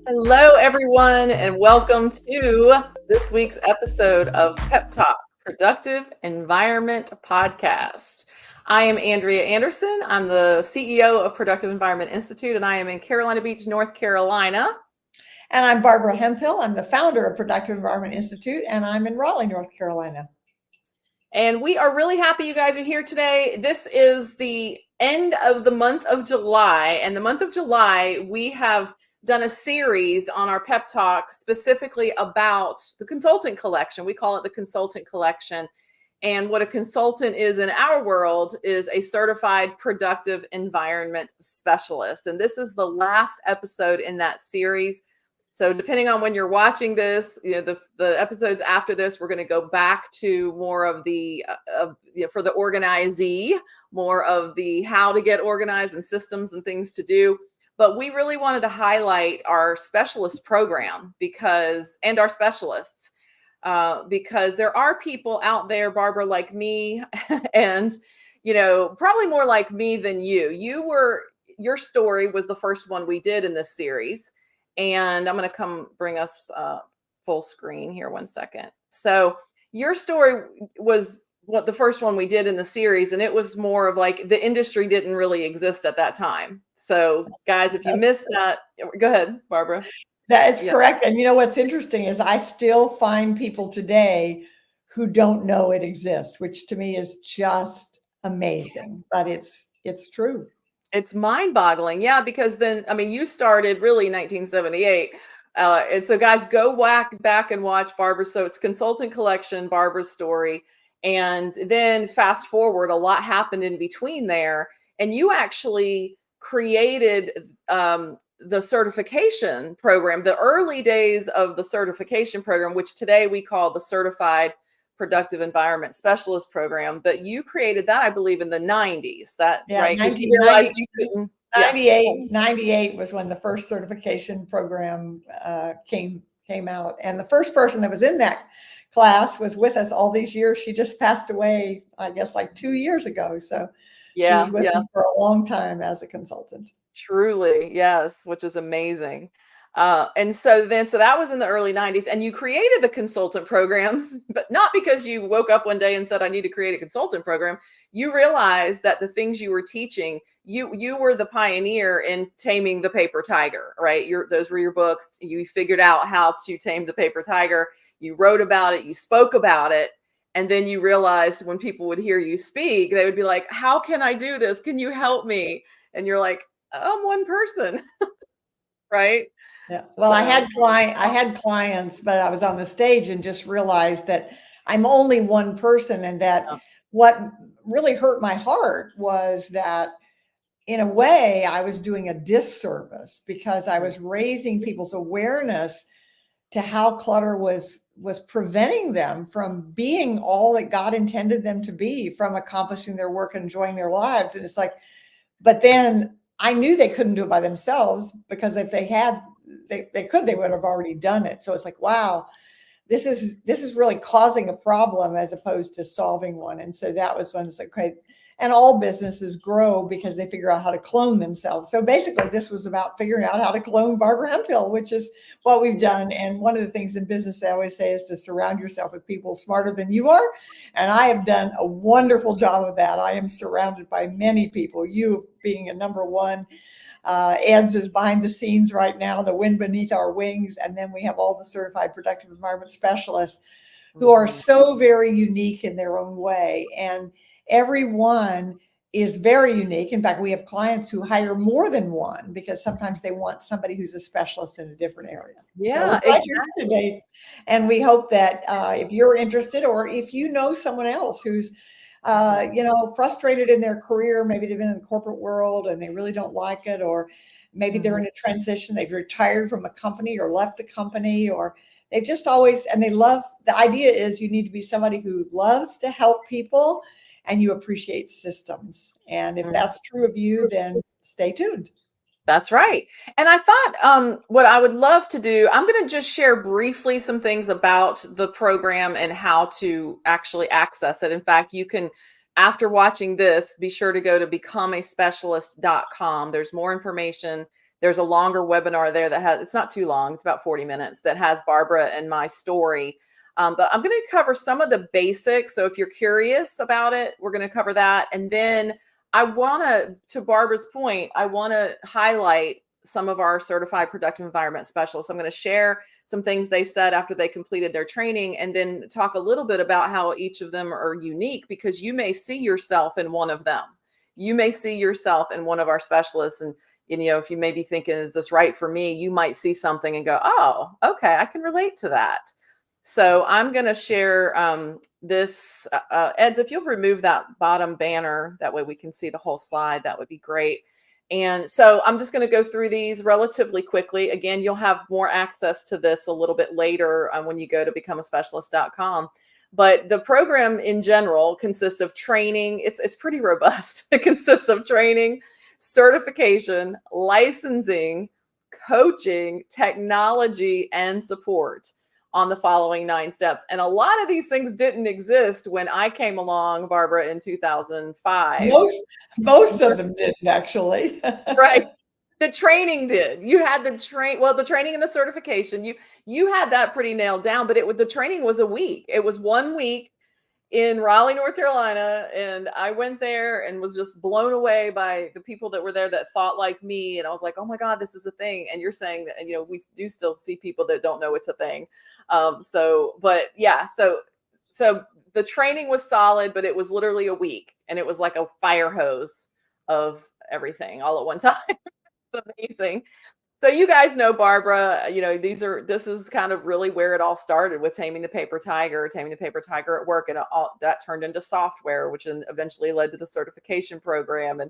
Hello, everyone, and welcome to this week's episode of PEPTalk, Productive Environment Podcast. I am Andrea Anderson. I'm the CEO of Productive Environment Institute, and I am in Carolina Beach, North Carolina. And I'm Barbara Hemphill. I'm the founder of Productive Environment Institute, and I'm in Raleigh, North Carolina. And we are really happy you guys are here today. This is the end of the month of July. And the month of July, we have done a series on our Pep Talk specifically about the consultant collection. We call it the consultant collection. And what a consultant is in our world is a certified productive environment specialist. And this is the last episode in that series. So depending on when you're watching this, the episodes after this, we're going to go back to more of the for the organizee, more of the how to get organized and systems and things to do. But we really wanted to highlight our specialist program and our specialists because there are people out there, Barbara, like me, and probably more like me than you. Your story was the first one we did in this series. And I'm going to come bring us full screen here 1 second. So your story was the first one we did in the series. And it was more of like the industry didn't really exist at that time. So guys, if you missed that, go ahead, Barbara. That is correct. And what's interesting is I still find people today who don't know it exists, which to me is just amazing. But it's true. It's mind-boggling. Yeah, because then, you started really in 1978. And so guys, go back and watch Barbara's. So it's Consultant Collection, Barbara's story. And then fast forward, a lot happened in between there. And you actually created the certification program, the early days of the certification program, which today we call the Certified Productive Environment Specialist program, but you created that, I believe, in the 90s. Right? Because you realized you couldn't. 98 was when the first certification program came out, and the first person that was in that class was with us all these years. She just passed away, I guess, like 2 years ago. So she was with me for a long time as a consultant. Truly, yes, which is amazing. And so that was in the early 90s, and you created the consultant program, but not because you woke up one day and said, I need to create a consultant program. You realized that the things you were teaching, you were the pioneer in taming the paper tiger, right? Those were your books. You figured out how to tame the paper tiger. You wrote about it, you spoke about it. And then you realized when people would hear you speak, they would be like, how can I do this? Can you help me? And you're like, I'm one person. Right? Yeah. Well, I had clients, but I was on the stage and just realized that I'm only one person, and that what really hurt my heart was that in a way I was doing a disservice because I was raising people's awareness to how clutter was preventing them from being all that God intended them to be, from accomplishing their work and enjoying their lives. And it's like, but then I knew they couldn't do it by themselves, because if they had, they would have already done it. So it's like, wow, this is really causing a problem as opposed to solving one. And so that was when it's like, okay, and all businesses grow because they figure out how to clone themselves. So basically this was about figuring out how to clone Barbara Hemphill, which is what we've done. And one of the things in business they always say is to surround yourself with people smarter than you are. And I have done a wonderful job of that. I am surrounded by many people, you being a number one. Ed's is behind the scenes right now, the wind beneath our wings. And then we have all the certified productive environment specialists who are so very unique in their own way. And everyone is very unique. In fact, we have clients who hire more than one because sometimes they want somebody who's a specialist in a different area. Yeah, so exactly. Today, and we hope that if you're interested, or if you know someone else who's frustrated in their career, maybe they've been in the corporate world and they really don't like it, or maybe they're in a transition, they've retired from a company or left the company, or they've just always, and they love, the idea is you need to be somebody who loves to help people and you appreciate systems. And if that's true of you, then stay tuned. That's right. And I thought what I would love to do, I'm going to just share briefly some things about the program and how to actually access it. In fact, you can, after watching this, be sure to go to becomeaspecialist.com. There's more information There's a longer webinar there that has, it's not too long, it's about 40 minutes, that has Barbara and my story. But I'm going to cover some of the basics. So if you're curious about it, we're going to cover that. And then I want to Barbara's point, I want to highlight some of our certified productive environment specialists. I'm going to share some things they said after they completed their training, and then talk a little bit about how each of them are unique, because you may see yourself in one of them. You may see yourself in one of our specialists, and if you may be thinking, is this right for me? You might see something and go, oh, okay, I can relate to that. So I'm going to share this. Eds, if you'll remove that bottom banner, that way we can see the whole slide, that would be great. And so I'm just going to go through these relatively quickly. Again, you'll have more access to this a little bit later when you go to becomeaspecialist.com. But the program in general consists of training. It's pretty robust. It consists of training, certification, licensing, coaching, technology, and support on the following 9 steps. And a lot of these things didn't exist when I came along, Barbara, in 2005. Most of them didn't, actually. Right. The training did. You had the training and the certification. You had that pretty nailed down, but the training was a week. It was 1 week in Raleigh, North Carolina. And I went there and was just blown away by the people that were there that thought like me. And I was like, oh my God, this is a thing. And you're saying that, we do still see people that don't know it's a thing. So the training was solid, but it was literally a week, and it was like a fire hose of everything all at one time. It's amazing. So you guys know Barbara, this is kind of really where it all started with taming the paper tiger at work. And all that turned into software, which eventually led to the certification program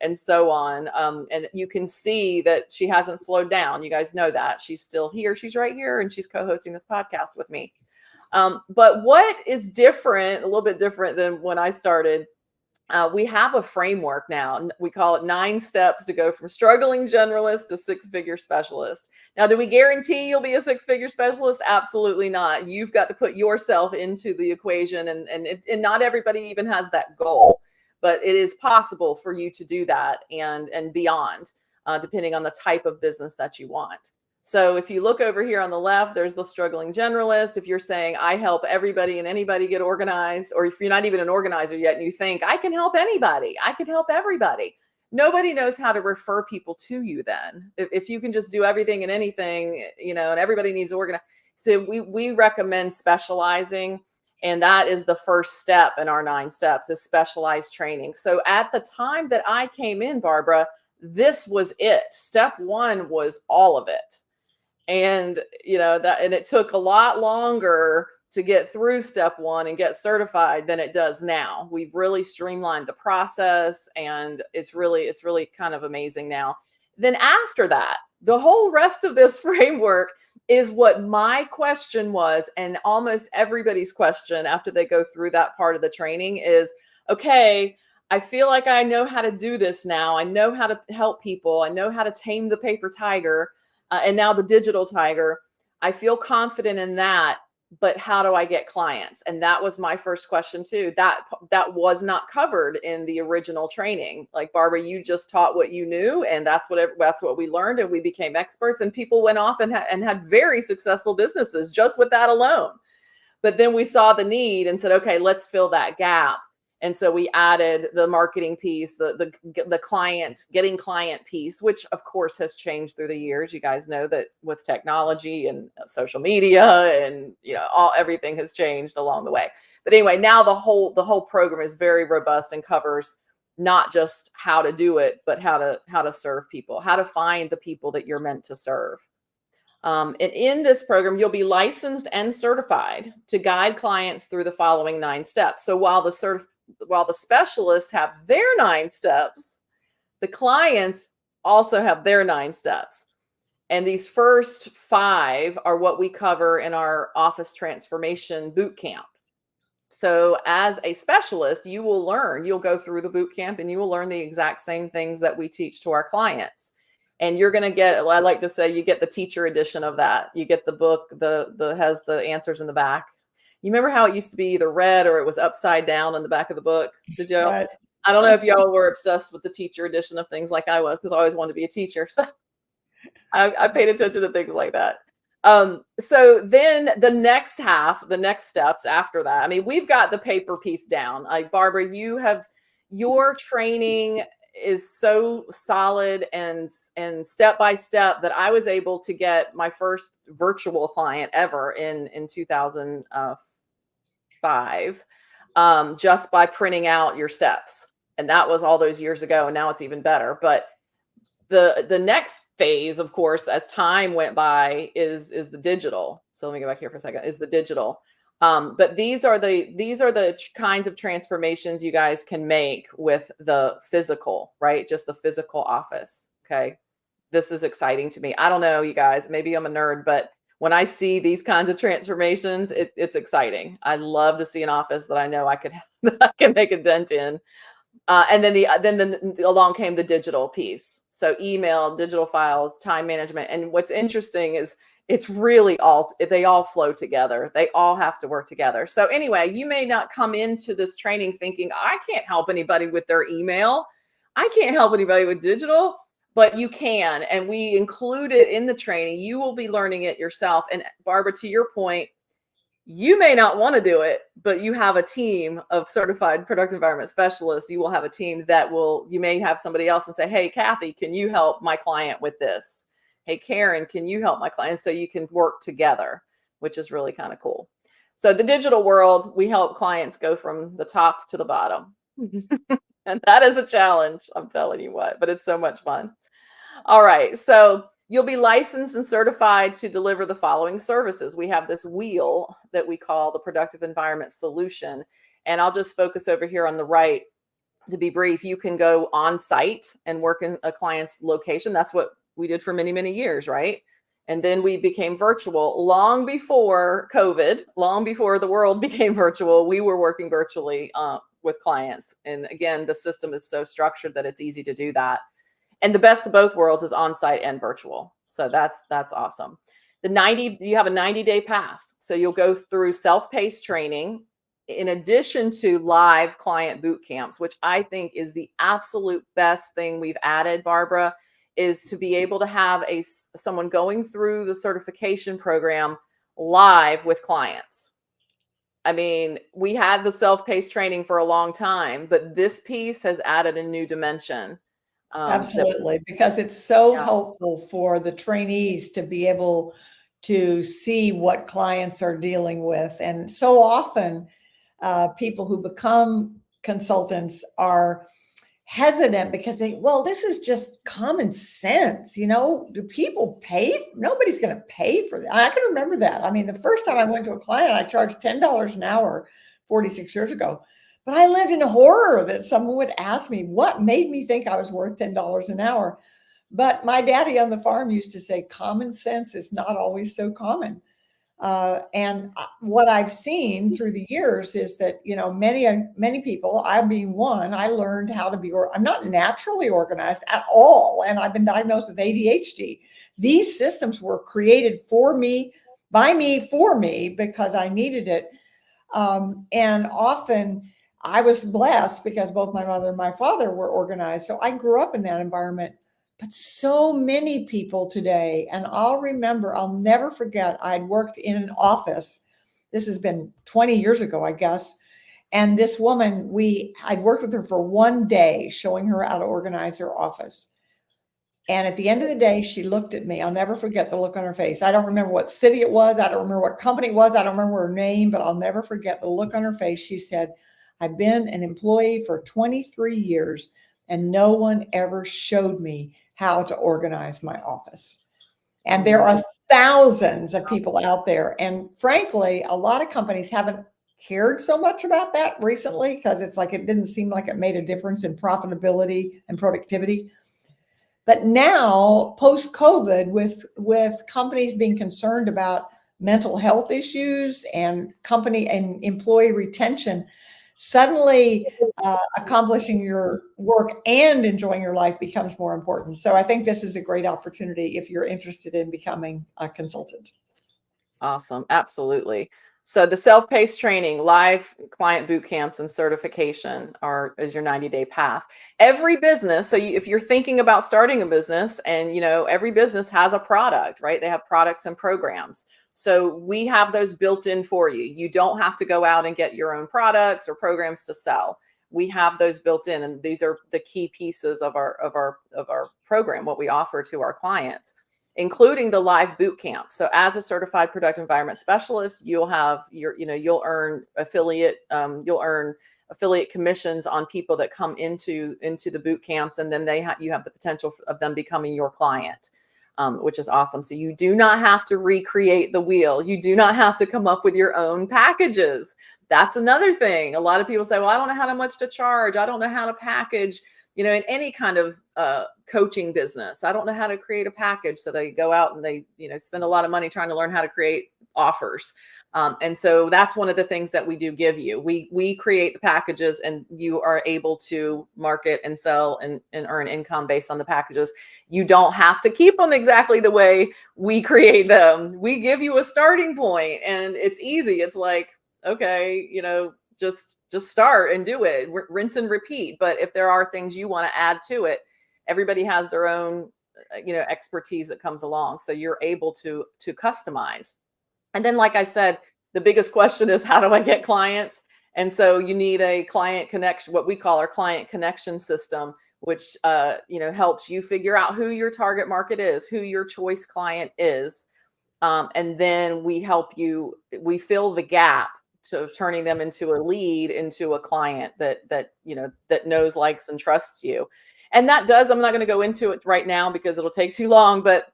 and so on. And you can see that she hasn't slowed down. You guys know that she's still here. She's right here, and she's co-hosting this podcast with me. But what is different, a little bit different than when I started, we have a framework now. We call it 9 steps to go from struggling generalist to 6-figure specialist. Now, do we guarantee you'll be a 6-figure specialist? Absolutely not. You've got to put yourself into the equation, and not everybody even has that goal, but it is possible for you to do that and beyond, depending on the type of business that you want. So if you look over here on the left, there's the struggling generalist. If you're saying, I help everybody and anybody get organized, or if you're not even an organizer yet and you think, I can help anybody, I can help everybody. Nobody knows how to refer people to you then. If you can just do everything and anything, and everybody needs to organize. So we recommend specializing. And that is the first step in our 9 steps, is specialized training. So at the time that I came in, Barbara, this was it. Step 1 was all of it. And, and it took a lot longer to get through step 1 and get certified than it does now. We've really streamlined the process, and it's really kind of amazing now. Then after that, the whole rest of this framework is what my question was, and almost everybody's question after they go through that part of the training is, okay, I feel like I know how to do this now. I know how to help people. I know how to tame the paper tiger. And now the digital tiger. I feel confident in that, but how do I get clients? And that was my first question too. That was not covered in the original training. Like, Barbara, you just taught what you knew, and that's what we learned, and we became experts, and people went off and had very successful businesses just with that alone. But then we saw the need and said, okay, let's fill that gap. And so we added the marketing piece, the client, getting client piece, which of course has changed through the years. You guys know that with technology and social media and everything has changed along the way. But anyway, now the whole program is very robust and covers not just how to do it, but how to serve people, how to find the people that you're meant to serve. And in this program, you'll be licensed and certified to guide clients through the following 9 steps. So while the specialists have their 9 steps, the clients also have their 9 steps. And these first 5 are what we cover in our office transformation boot camp. So as a specialist, you'll go through the boot camp, and you will learn the exact same things that we teach to our clients. And you're going to get, I like to say, you get the teacher edition of that. You get the book, has the answers in the back. You remember how it used to be either red or it was upside down in the back of the book? Did you? Right. I don't know if y'all were obsessed with the teacher edition of things like I was, because I always wanted to be a teacher. So I paid attention to things like that. So then the next steps after that, I mean, we've got the paper piece down. Like Barbara, your training is so solid and step by step that I was able to get my first virtual client ever in 2005, just by printing out your steps. And that was all those years ago. And now it's even better. But the next phase, of course, as time went by, is the digital. So let me go back here for a second. Is the digital. But these are the kinds of transformations you guys can make with the physical, right? Just the physical office. Okay. This is exciting to me. I don't know, you guys, maybe I'm a nerd, but when I see these kinds of transformations, it's exciting. I love to see an office that I know I that I can make a dent in. And then along came the digital piece. So email, digital files, time management. And what's interesting is it's really they all flow together. They all have to work together. So anyway, you may not come into this training thinking, I can't help anybody with their email. I can't help anybody with digital, but you can. And we include it in the training. You will be learning it yourself. And Barbara, to your point, you may not want to do it, but you have a team of certified product environment specialists. You will have a team you may have somebody else and say, hey, Kathy, can you help my client with this? Hey, Karen, can you help my client? So you can work together, which is really kind of cool. So the digital world, we help clients go from the top to the bottom. And that is a challenge, I'm telling you what, but it's so much fun. All right. So you'll be licensed and certified to deliver the following services. We have this wheel that we call the Productive Environment Solution. And I'll just focus over here on the right. To be brief, you can go on site and work in a client's location. That's what we did for many, many years, right? And then we became virtual long before COVID, long before the world became virtual. We were working virtually with clients. And again, the system is so structured that it's easy to do that. And the best of both worlds is on-site and virtual. So that's awesome. You have a 90-day path. So you'll go through self-paced training in addition to live client boot camps, which I think is the absolute best thing we've added, Barbara, is to be able to have someone going through the certification program live with clients. I mean, we had the self-paced training for a long time, but this piece has added a new dimension. Absolutely, because it's so helpful for the trainees to be able to see what clients are dealing with. And so often people who become consultants are hesitant because this is just common sense. Do people pay? Nobody's going to pay for that. I can remember that. I mean, the first time I went to a client, I charged $10 an hour 46 years ago. But I lived in horror that someone would ask me what made me think I was worth $10 an hour. But my daddy on the farm used to say, common sense is not always so common. And what I've seen through the years is that, many people, I being one, I learned how to be, I'm not naturally organized at all. And I've been diagnosed with ADHD. These systems were created for me, by me, for me, because I needed it. And often I was blessed because both my mother and my father were organized. So I grew up in that environment. But so many people today, and I'll never forget, I'd worked in an office. This has been 20 years ago, I guess. And this woman, I'd worked with her for one day, showing her how to organize her office. And at the end of the day, she looked at me. I'll never forget the look on her face. I don't remember what city it was. I don't remember what company it was. I don't remember her name, but I'll never forget the look on her face. She said, I've been an employee for 23 years and no one ever showed me how to organize my office. And there are thousands of people out there. And frankly, a lot of companies haven't cared so much about that recently because it's like it didn't seem like it made a difference in profitability and productivity. But now, post-COVID, with companies being concerned about mental health issues and company and employee retention, suddenly accomplishing your work and enjoying your life becomes more important. So I think this is a great opportunity if you're interested in becoming a consultant. Awesome. Absolutely. So the self-paced training, live client boot camps, and certification is your 90-day path. Every business, if you're thinking about starting a business, and every business has a product, right? They have products and programs. So we have those built in for you. You don't have to go out and get your own products or programs to sell. We have those built in, and these are the key pieces of our program, what we offer to our clients, including the live boot camp. So as a certified productive environment specialist, you'll have you'll earn affiliate commissions on people that come into the boot camps, and then you have the potential of them becoming your client, which is awesome. So you do not have to recreate the wheel. You do not have to come up with your own packages. That's another thing. A lot of people say, well, I don't know how much to charge. I don't know how to package, in any kind of coaching business. I don't know how to create a package. So they go out and they, spend a lot of money trying to learn how to create offers. And so that's one of the things that we do give you. We create the packages, and you are able to market and sell and earn income based on the packages. You don't have to keep them exactly the way we create them. We give you a starting point, and it's easy. It's like, okay, just start and do it, rinse and repeat. But if there are things you want to add to it, everybody has their own, expertise that comes along. So you're able to customize. And then, like I said, the biggest question is, how do I get clients? And so you need a client connection, what we call our client connection system, which, helps you figure out who your target market is, who your choice client is. And then we fill the gap to turning them into a lead, into a client that knows, likes, and trusts you. And that does, I'm not going to go into it right now because it'll take too long, but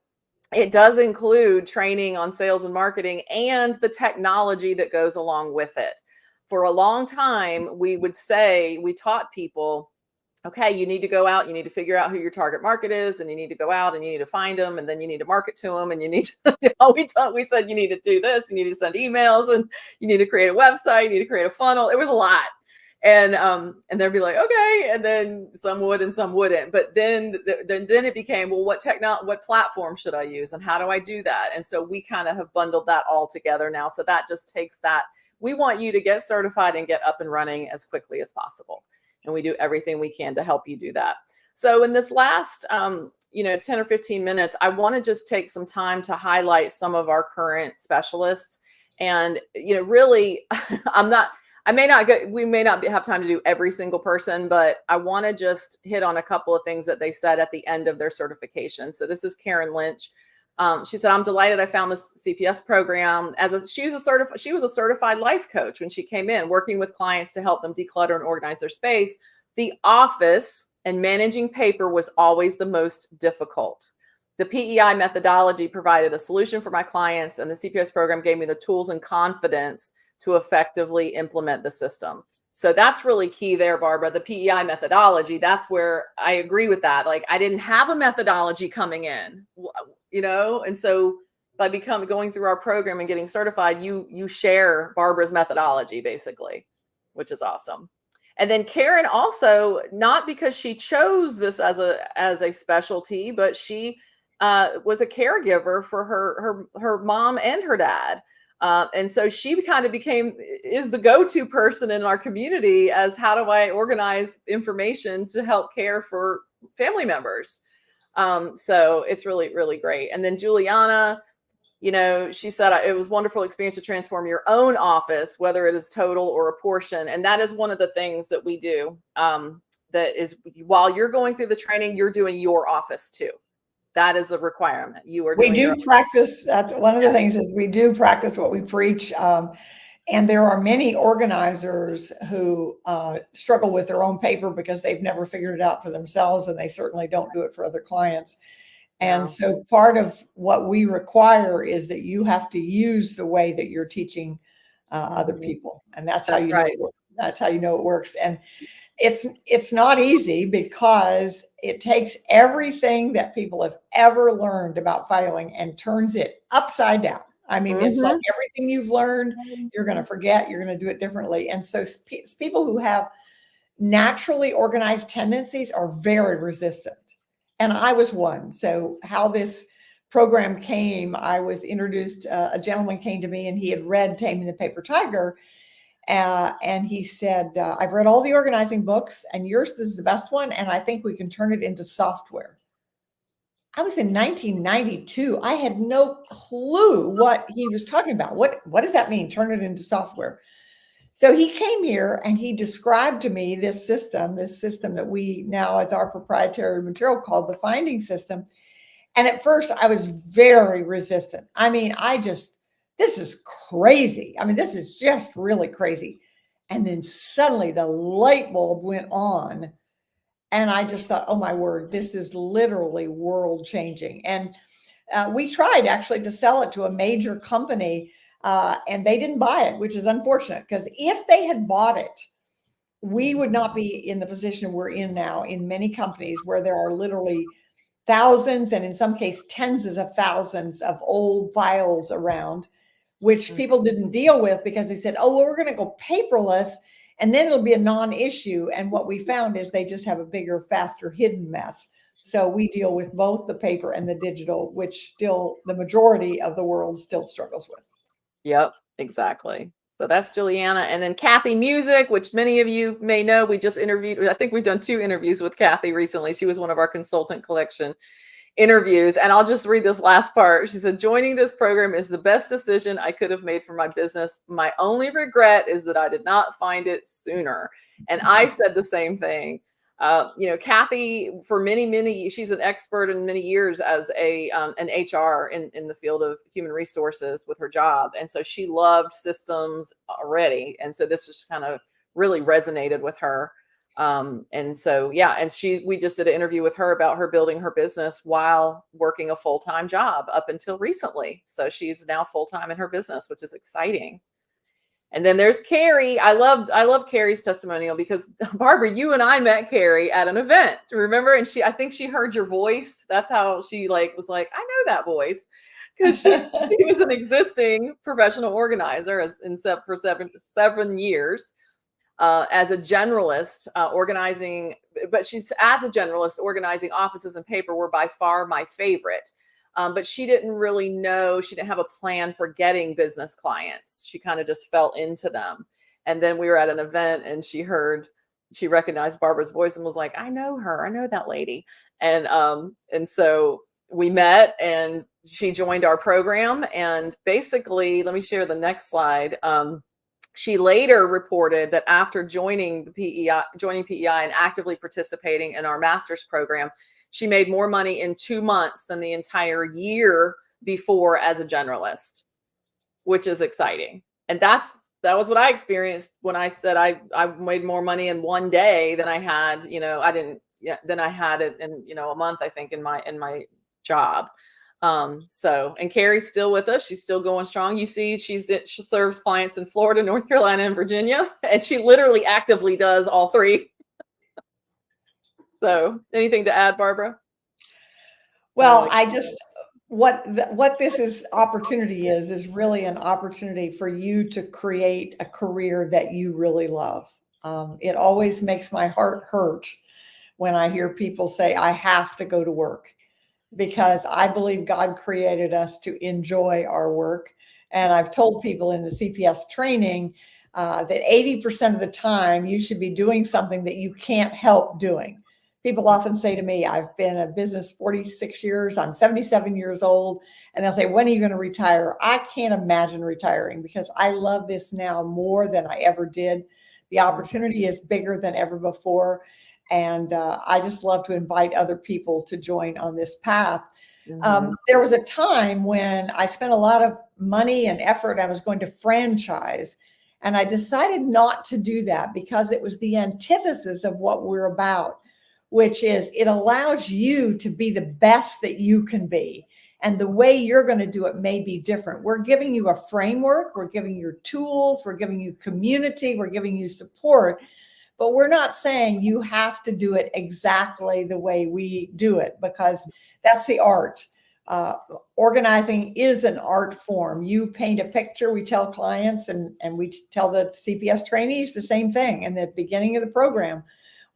it does include training on sales and marketing and the technology that goes along with it. For a long time, we taught people, okay, you need to go out, you need to figure out who your target market is, and you need to go out and you need to find them, and then you need to market to them, and you need to, we said you need to do this, you need to send emails, and you need to create a website, you need to create a funnel. It was a lot. And they'd be like, okay, and then some would and some wouldn't. But then it became, well, what platform should I use, and how do I do that? And so we kind of have bundled that all together now. So that just takes that. We want you to get certified and get up and running as quickly as possible. And we do everything we can to help you do that. So in this last 10 or 15 minutes, I want to just take some time to highlight some of our current specialists. And really, we may not have time to do every single person, but I want to just hit on a couple of things that they said at the end of their certification. So this is Karen Lynch. She said, I'm delighted I found this CPS program. She was a certified life coach when she came in, working with clients to help them declutter and organize their space. The office and managing paper was always the most difficult. The PEI methodology provided a solution for my clients, and the CPS program gave me the tools and confidence to effectively implement the system. So that's really key there, Barbara. The PEI methodology, that's where I agree with that. Like, I didn't have a methodology coming in, and so by going through our program and getting certified, you share Barbara's methodology, basically, which is awesome. And then Karen also, not because she chose this as a specialty, but she was a caregiver for her mom and her dad. And so she kind of is the go-to person in our community as how do I organize information to help care for family members. So it's really, really great. And then Juliana, she said, it was a wonderful experience to transform your own office, whether it is total or a portion. And that is one of the things that we do. That is, while you're going through the training, you're doing your office too. That is a requirement. We do practice. That's one of the things is we do practice what we preach. And there are many organizers who struggle with their own paper because they've never figured it out for themselves, and they certainly don't do it for other clients. And so part of what we require is that you have to use the way that you're teaching other people. And that's how you know, that's how you know it works. And it's not easy because it takes everything that people have ever learned about filing and turns it upside down. I mean, it's like everything you've learned, you're going to forget, you're going to do it differently. And so people who have naturally organized tendencies are very resistant. And I was one. So how this program came, I was introduced, a gentleman came to me and he had read Taming the Paper Tiger. And he said, I've read all the organizing books and yours is the best one. And I think we can turn it into software. I was in 1992. I had no clue what he was talking about. What does that mean? Turn it into software. So he came here and he described to me this system that we now as our proprietary material called the finding system. And at first I was very resistant. I mean, this is crazy. I mean, this is just really crazy. And then suddenly the light bulb went on. And I just thought, oh my word, this is literally world changing. And we tried actually to sell it to a major company and they didn't buy it, which is unfortunate because if they had bought it, we would not be in the position we're in now in many companies where there are literally thousands and in some cases tens of thousands of old files around, which people didn't deal with because they said, oh, well, we're going to go paperless and then it'll be a non-issue. And what we found is they just have a bigger, faster hidden mess. So we deal with both the paper and the digital, which still the majority of the world still struggles with. Yep, exactly. So that's Juliana. And then Kathy Music, which many of you may know, we just interviewed. I think we've done 2 interviews with Kathy recently. She was one of our consultant collection interviews. And I'll just read this last part. She said, joining this program is the best decision I could have made for my business. My only regret is that I did not find it sooner. And I said the same thing. Kathy, for many, she's an expert in many years as an HR in the field of human resources with her job. And so she loved systems already. And so this just kind of really resonated with her. And so, yeah, and we just did an interview with her about her building her business while working a full-time job up until recently. So she's now full-time in her business, which is exciting. And then there's Carrie. I love Carrie's testimonial because Barbara, you and I met Carrie at an event. Remember? And I think she heard your voice. That's how she was like, I know that voice. Because she was an existing professional organizer for 7 years. As a generalist organizing, but she's as a generalist organizing offices and paper were by far my favorite. But she didn't really know, she didn't have a plan for getting business clients. She kind of just fell into them. And then we were at an event and she recognized Barbara's voice and was like, I know her, I know that lady. And so we met and she joined our program. And basically, let me share the next slide. She later reported that after joining PEI and actively participating in our master's program, she made more money in 2 months than the entire year before as a generalist, which is exciting. And that was what I experienced when I said I made more money in 1 day than I had, than I had it in, a month, I think, in my job. And Carrie's still with us. She's still going strong. You see, she serves clients in Florida, North Carolina, and Virginia, and she literally actively does all 3. So anything to add, Barbara? Well, what this is opportunity is really an opportunity for you to create a career that you really love. It always makes my heart hurt when I hear people say, I have to go to work, because I believe God created us to enjoy our work. And I've told people in the CPS training that 80% of the time you should be doing something that you can't help doing. People often say to me, I've been in business 46 years, I'm 77 years old, and they'll say, when are you going to retire? I can't imagine retiring because I love this now more than I ever did. The opportunity is bigger than ever before. And I just love to invite other people to join on this path. There was a time when I spent a lot of money and effort. I was going to franchise, and I decided not to do that because it was the antithesis of what we're about, which is it allows you to be the best that you can be. And the way you're going to do it may be different. We're giving you a framework. We're giving you tools. We're giving you community. We're giving you support. But we're not saying you have to do it exactly the way we do it, because that's the art. Organizing is an art form. You paint a picture, we tell clients, and we tell the CPS trainees the same thing. In the beginning of the program,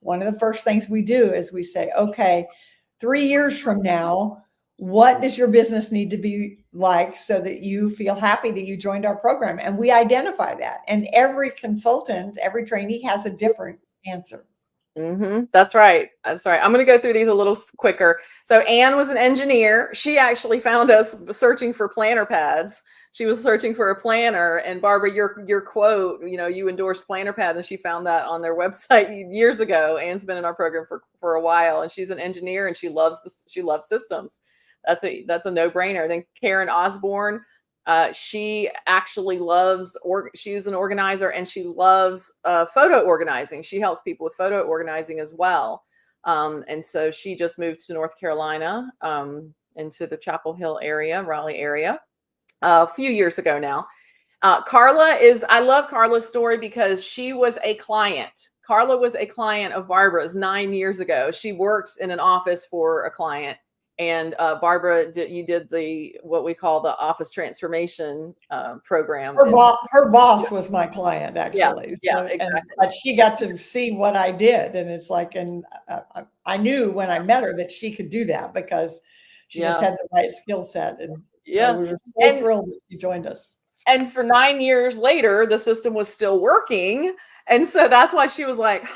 one of the first things we do is we say, okay, 3 years from now, what does your business need to be like so that you feel happy that you joined our program? And we identify that. And every consultant, every trainee has a different answer. That's right. That's right. I'm going to go through these a little quicker. So Anne was an engineer. She actually found us searching for planner pads. She was searching for a planner, and Barbara, your quote, you endorsed Planner Pad, and she found that on their website years ago. Anne's been in our program for a while, and she's an engineer, and she loves systems. That's a no-brainer. Then Karen Osborne, she actually loves, she's an organizer, and she loves photo organizing. She helps people with photo organizing as well. And so she just moved to North Carolina, into the Chapel Hill area, Raleigh area, a few years ago now. I love Carla's story because she was a client. Carla was a client of Barbara's 9 years ago. She worked in an office for a client. And Barbara, you did what we call the office transformation program. Her boss was my client, actually. Yeah, exactly. But she got to see what I did, and it's like, and I knew when I met her that she could do that because she just had the right skill set, and so we were so thrilled that she joined us. And for 9 years later, the system was still working, and so that's why she was like,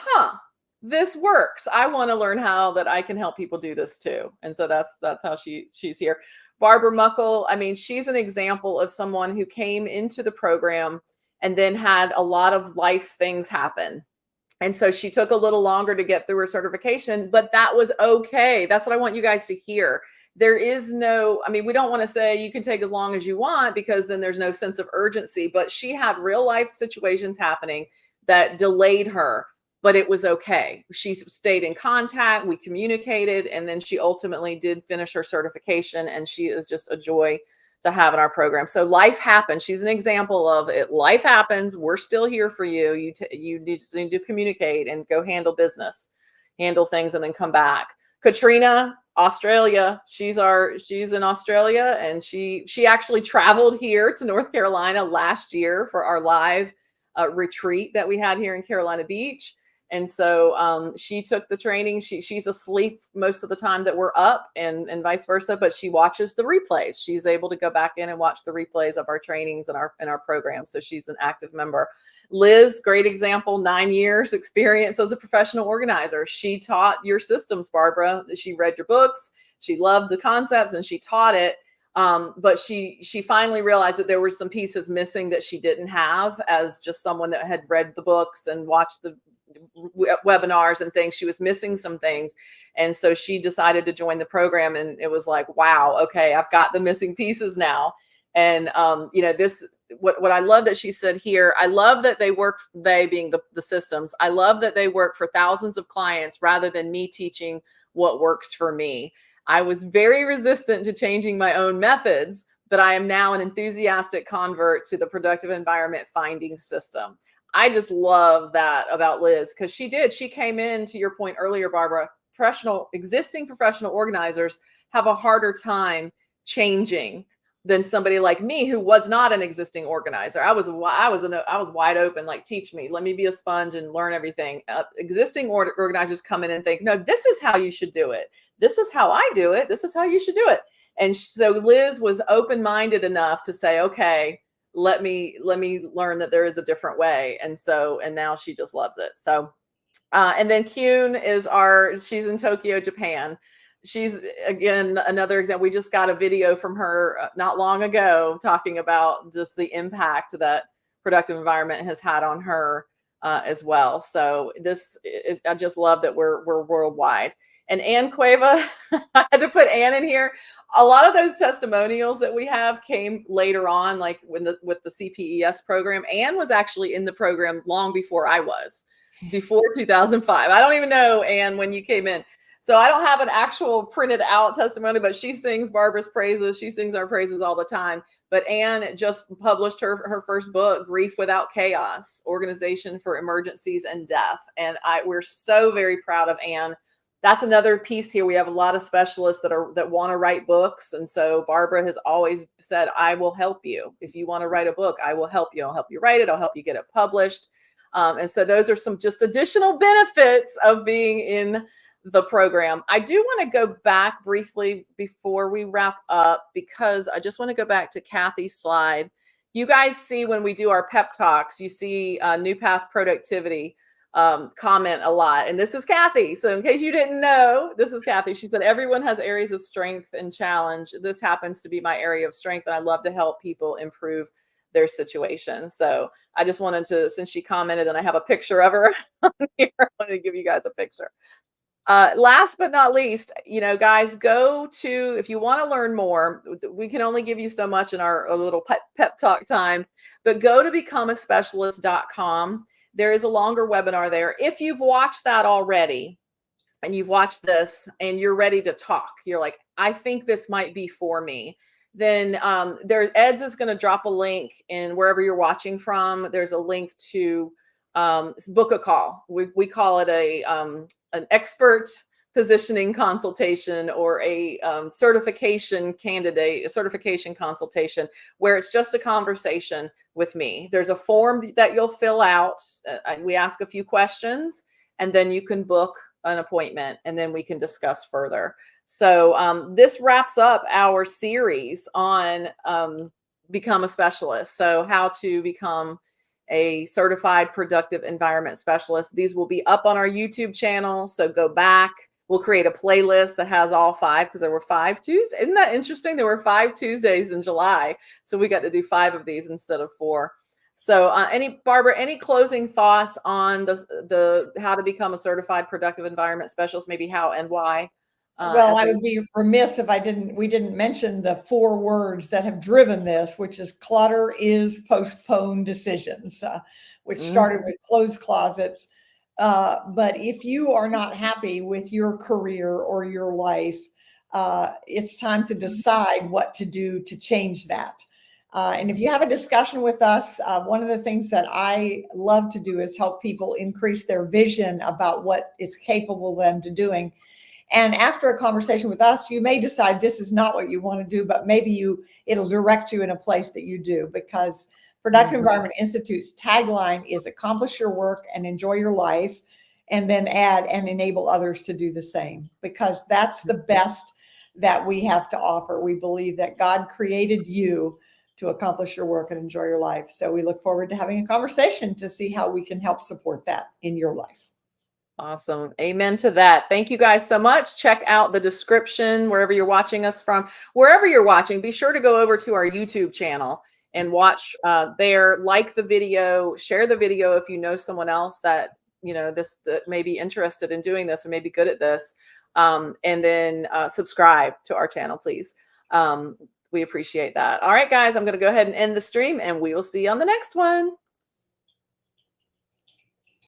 this works. I want to learn how that I can help people do this too. And so that's how she's here. Barbara Muckle, I mean, she's an example of someone who came into the program and then had a lot of life things happen. And so she took a little longer to get through her certification, but that was okay. That's what I want you guys to hear. There is no, I mean, we don't want to say you can take as long as you want because then there's no sense of urgency, but she had real life situations happening that delayed her. But it was okay. She stayed in contact, we communicated, and then she ultimately did finish her certification, and she is just a joy to have in our program. So life happens. She's an example of it. Life happens. We're still here for you. You need to communicate and go handle business, handle things, and then come back. Katrina, Australia. She's in Australia, and she actually traveled here to North Carolina last year for our live retreat that we had here in Carolina Beach. And so she took the training. She's asleep most of the time that we're up, and vice versa, but she watches the replays. She's able to go back in and watch the replays of our trainings and our program. So she's an active member. Liz, great example, 9 years experience as a professional organizer. She taught your systems, Barbara. She read your books. She loved the concepts and she taught it. But she finally realized that there were some pieces missing that she didn't have as just someone that had read the books and watched the webinars and things. She was missing some things. And so she decided to join the program, and it was like, wow, okay, I've got the missing pieces now. And, what I love that she said here, I love that they being the systems. I love that they work for thousands of clients rather than me teaching what works for me. I was very resistant to changing my own methods, but I am now an enthusiastic convert to the productive environment finding system. I just love that about Liz because she came in, to your point earlier, Barbara, existing professional organizers have a harder time changing than somebody like me who was not an existing organizer. I was wide open, like, teach me, let me be a sponge and learn everything. Existing organizers come in and think, no, this is how you should do it. This is how I do it. This is how you should do it. And so Liz was open-minded enough to say, okay, let me learn that there is a different way. And now she just loves it. So, and then Kyun she's in Tokyo, Japan. She's, again, another example. We just got a video from her not long ago talking about just the impact that productive environment has had on her as well. So I just love that we're worldwide. And Ann Cueva, I had to put Ann in here. A lot of those testimonials that we have came later on, like with the CPES program. Ann was actually in the program long before I was, before 2005. I don't even know, Ann, when you came in. So I don't have an actual printed out testimony, but she sings Barbara's praises. She sings our praises all the time. But Ann just published her first book, Grief Without Chaos, Organization for Emergencies and Death. And we're so very proud of Ann. That's another piece here. We have a lot of specialists that want to write books. And so Barbara has always said, I will help you. If you want to write a book, I will help you. I'll help you write it. I'll help you get it published. And so those are some just additional benefits of being in the program. I do want to go back briefly before we wrap up, because I just want to go back to Kathy's slide. You guys see when we do our pep talks, you see New Path Productivity comment a lot. And this is Kathy. So in case you didn't know, this is Kathy. She said, everyone has areas of strength and challenge. This happens to be my area of strength, and I love to help people improve their situation. So I just wanted to, since she commented and I have a picture of her on here, I wanted to give you guys a picture. Last but not least, guys, go to, if you want to learn more, we can only give you so much in our little pep talk time, but go to becomeaspecialist.com. There is a longer webinar there. If you've watched that already and you've watched this and you're ready to talk, you're like, I think this might be for me, then Ed's is going to drop a link in wherever you're watching from. There's a link to book a call. We call it an expert positioning consultation, or a certification consultation, where it's just a conversation with me. There's a form that you'll fill out. We ask a few questions, and then you can book an appointment, and then we can discuss further. So this wraps up our series on Become a Specialist. So how to become a certified productive environment specialist. These will be up on our YouTube channel. So go back. We'll create a playlist that has all 5, because there were 5 Tuesdays. Isn't that interesting? There were 5 Tuesdays in July. So we got to do 5 of these instead of 4. So Barbara, any closing thoughts on the how to become a certified productive environment specialist, maybe how and why? Well, I would be remiss if we didn't mention the 4 words that have driven this, which is clutter is postponed decisions, which started with closed closets. But if you are not happy with your career or your life, it's time to decide what to do to change that. And if you have a discussion with us, one of the things that I love to do is help people increase their vision about what it's capable of them to doing. And after a conversation with us, you may decide this is not what you want to do, but maybe it'll direct you in a place that you do, because Productive Environment Institute's tagline is accomplish your work and enjoy your life, and then add and enable others to do the same, because that's the best that we have to offer. We believe that God created you to accomplish your work and enjoy your life. So we look forward to having a conversation to see how we can help support that in your life. Awesome. Amen to that. Thank you guys so much. Check out the description wherever you're watching us from. Wherever you're watching, be sure to go over to our YouTube channel and watch there. Like the video, share the video if you know someone else that that may be interested in doing this or may be good at this. And then subscribe to our channel, please. We appreciate that. All right, guys, I'm going to go ahead and end the stream, and we will see you on the next one.